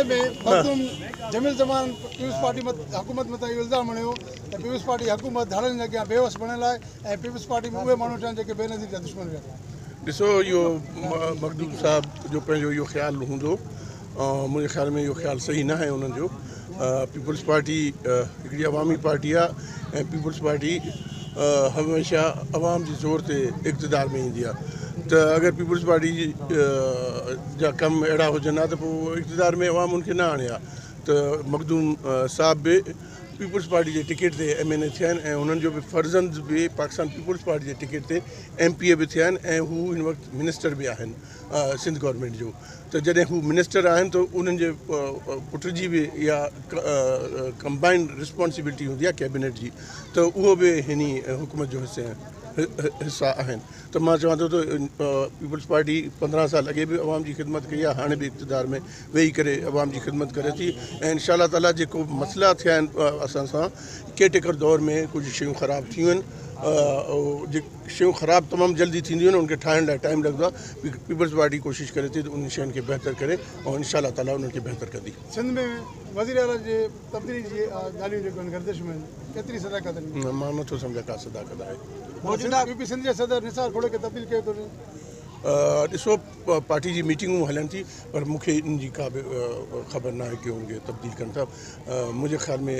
में मखदूम जमील ज़मान peoples party हुकूमत मथां इहो इल्ज़ाम हणियो त पीपल्स पार्टी हुकूमत धड़नि जे अॻियां बेवस बणियल आहे ऐं पीपल्स पार्टी में उहे माण्हू आहिनि जेके बेनज़ीर जा दुश्मन हुआ। ॾिसो इहो मखदूम साहब जो पंहिंजो इहो ख़्यालु हूंदो, मुंहिंजे ख़्याल में इहो ख़्यालु सही न आहे उन्हनि जो। पीपल्स पार्टी हिकिड़ी अवामी पार्टी आहे ऐं पीपल्स पार्टी हमेशह अवाम जे ज़ोर ते इक़्तिदार में ईंदी आहे। त अगरि पीपल्स पार्टी जा कम अहिड़ा हुजनि हा त पोइ इक़्तिदार में अवाम उनखे न आणे हा। त मखदूम साहब बि पीपल्स पार्टी जे टिकट ते MNA थिया आहिनि ऐं उन्हनि जो बि फर्ज़ंद बि पाकिस्तान पीपल्स पार्टी जे टिकट ते MP बि थिया आहिनि ऐं हू हिन वक़्तु मिनिस्टर बि आहिनि सिंध गवर्नमेंट जो। त जॾहिं हू मिनिस्टर आहिनि त उन्हनि जे पुट जी बि इहा कंबाइंड रिस्पॉन्सिबिलिटी हूंदी आहे कैबिनेट जी, त उहो बि हिन हुकूमत जो हिस्सा आहिनि। त मां चवां थो त पीपल्स पार्टी 15 साल अॻे बि अवाम जी ख़िदमत कई आहे, हाणे बि इक़्तिदार में वेही करे अवाम जी ख़िदमत करे थी ऐं इंशाअल्लाह ताला जेको मसइला थिया आहिनि असां सां केयर दौर में कुझु शयूं ख़राबु थियूं आहिनि, शयूं ख़राबु तमामु जल्दी थींदियूं आहिनि, उनखे ठाहिण लाइ टाइम लॻंदो आहे। पीपल्स पार्टी कोशिशि करे थी त उन शयुनि खे बहितर करे ऐं इंशाअल्लाह ताला उन्हनि खे बहितर कंदी। सिंध में वज़ीर आला जे तब्दीली जी ॻाल्हियूं जेको आहिनि गर्दिश में केतिरी सदाकत आहिनि? मां नथो सम्झा का सदाकत आहे। मौजूदा UP सिंध जे सदर निसार खोड़े खे तब्दील कयो थो। ॾिसो पार्टी जी मीटिंगूं हलनि थी पर मूंखे इन जी का बि ख़बर न आहे कि उनखे तब्दील कनि था। मुंहिंजे ख़्याल में